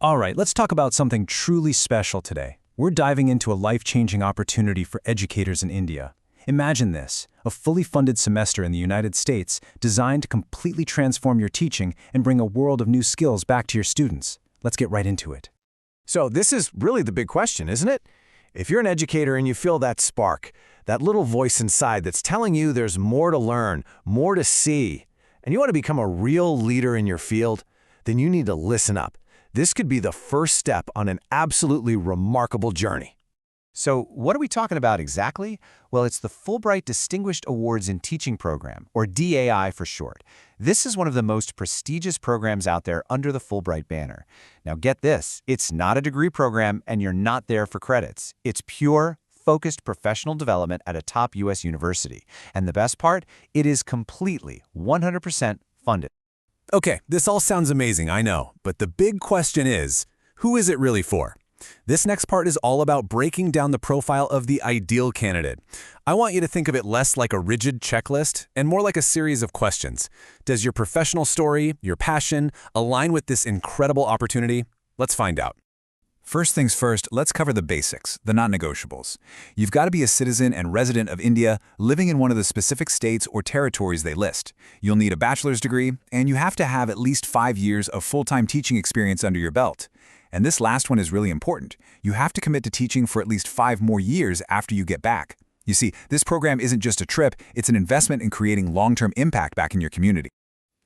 All right, let's talk about something truly special today. We're diving into a life-changing opportunity for educators in India. Imagine this, a fully funded semester in the United States designed to completely transform your teaching and bring a world of new skills back to your students. Let's get right into it. So this is really the big question, isn't it? If you're an educator and you feel that spark, that little voice inside that's telling you there's more to learn, more to see, and you want to become a real leader in your field, then you need to listen up. This could be the first step on an absolutely remarkable journey. So what are we talking about exactly? Well, it's the Fulbright Distinguished Awards in Teaching Program, or DAI for short. This is one of the most prestigious programs out there under the Fulbright banner. Now get this, it's not a degree program and you're not there for credits. It's pure, focused professional development at a top U.S. university. And the best part, it is completely 100% funded. Okay, this all sounds amazing, I know, but the big question is, who is it really for? This next part is all about breaking down the profile of the ideal candidate. I want you to think of it less like a rigid checklist and more like a series of questions. Does your professional story, your passion, align with this incredible opportunity? Let's find out. First things first, let's cover the basics, the non-negotiables. You've got to be a citizen and resident of India, living in one of the specific states or territories they list. You'll need a bachelor's degree, and you have to have at least 5 years of full-time teaching experience under your belt. And this last one is really important. You have to commit to teaching for at least 5 more years after you get back. You see, this program isn't just a trip, it's an investment in creating long-term impact back in your community.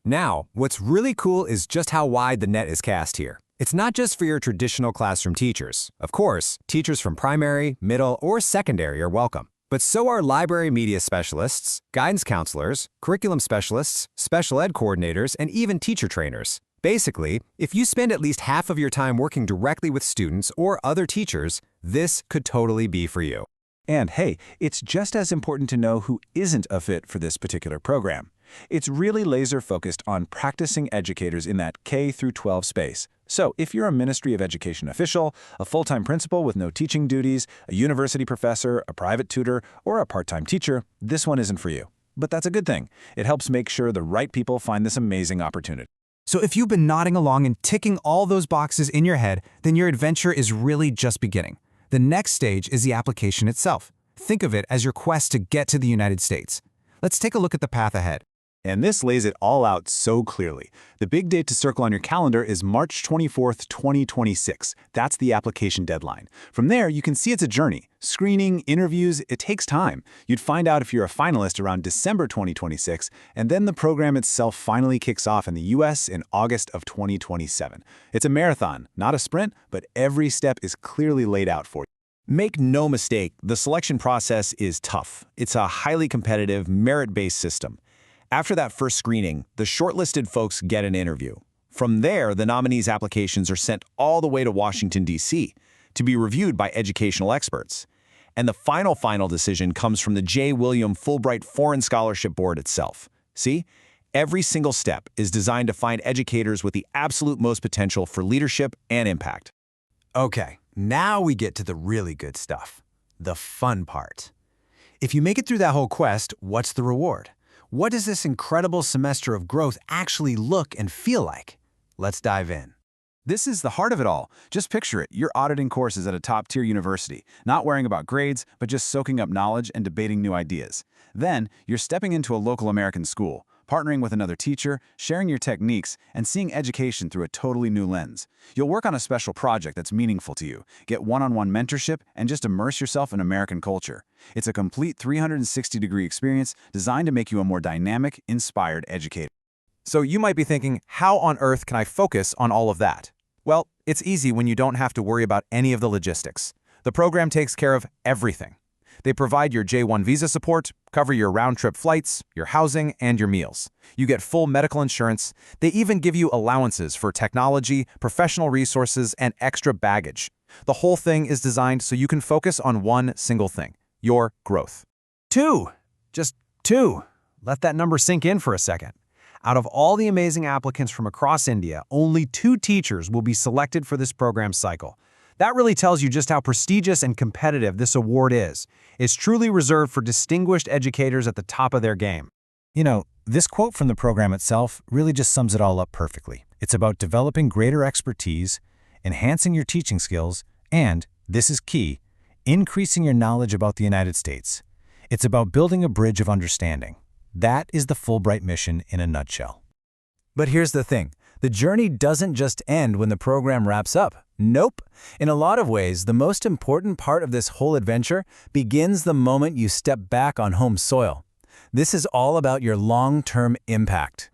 Now, what's really cool is just how wide the net is cast here. It's not just for your traditional classroom teachers. Of course, teachers from primary, middle, or secondary are welcome. But so are library media specialists, guidance counselors, curriculum specialists, special ed coordinators, and even teacher trainers. Basically, if you spend at least half of your time working directly with students or other teachers, this could totally be for you. And hey, it's just as important to know who isn't a fit for this particular program. It's really laser-focused on practicing educators in that K through 12 space. So if you're a Ministry of Education official, a full-time principal with no teaching duties, a university professor, a private tutor, or a part-time teacher, this one isn't for you. But that's a good thing. It helps make sure the right people find this amazing opportunity. So if you've been nodding along and ticking all those boxes in your head, then your adventure is really just beginning. The next stage is the application itself. Think of it as your quest to get to the United States. Let's take a look at the path ahead. And this lays it all out so clearly. The big date to circle on your calendar is March 24th, 2026. That's the application deadline. From there, you can see it's a journey. Screening, interviews, it takes time. You'd find out if you're a finalist around December 2026, and then the program itself finally kicks off in the US in August of 2027. It's a marathon, not a sprint, but every step is clearly laid out for you. Make no mistake, the selection process is tough. It's a highly competitive, merit-based system. After that first screening, the shortlisted folks get an interview. From there, the nominees' applications are sent all the way to Washington, D.C. to be reviewed by educational experts. And the final decision comes from the J. William Fulbright Foreign Scholarship Board itself. See? Every single step is designed to find educators with the absolute most potential for leadership and impact. Okay, now we get to the really good stuff. The fun part. If you make it through that whole quest, what's the reward? What does this incredible semester of growth actually look and feel like? Let's dive in. This is the heart of it all. Just picture it. You're auditing courses at a top-tier university, not worrying about grades, but just soaking up knowledge and debating new ideas. Then, you're stepping into a local American school, partnering with another teacher, sharing your techniques, and seeing education through a totally new lens. You'll work on a special project that's meaningful to you, get one-on-one mentorship, and just immerse yourself in American culture. It's a complete 360-degree experience designed to make you a more dynamic, inspired educator. So you might be thinking, how on earth can I focus on all of that? Well, it's easy when you don't have to worry about any of the logistics. The program takes care of everything. They provide your J-1 visa support, cover your round-trip flights, your housing, and your meals. You get full medical insurance. They even give you allowances for technology, professional resources, and extra baggage. The whole thing is designed so you can focus on one single thing, your growth. 2. Just 2. Let that number sink in for a second. Out of all the amazing applicants from across India, only 2 teachers will be selected for this program cycle. That really tells you just how prestigious and competitive this award is. It's truly reserved for distinguished educators at the top of their game. You know, this quote from the program itself really just sums it all up perfectly. It's about developing greater expertise, enhancing your teaching skills, and, this is key, increasing your knowledge about the United States. It's about building a bridge of understanding. That is the Fulbright mission in a nutshell. But here's the thing. The journey doesn't just end when the program wraps up. Nope. In a lot of ways, the most important part of this whole adventure begins the moment you step back on home soil. This is all about your long-term impact.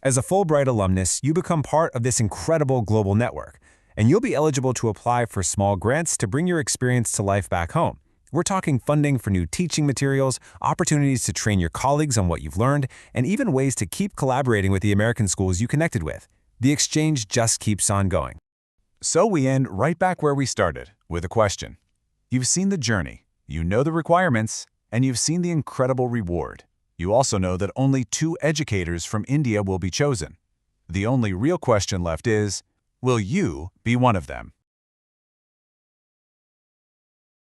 As a Fulbright alumnus, you become part of this incredible global network, and you'll be eligible to apply for small grants to bring your experience to life back home. We're talking funding for new teaching materials, opportunities to train your colleagues on what you've learned, and even ways to keep collaborating with the American schools you connected with. The exchange just keeps on going. So we end right back where we started, with a question. You've seen the journey, you know the requirements, and you've seen the incredible reward. You also know that only 2 educators from India will be chosen. The only real question left is, will you be one of them?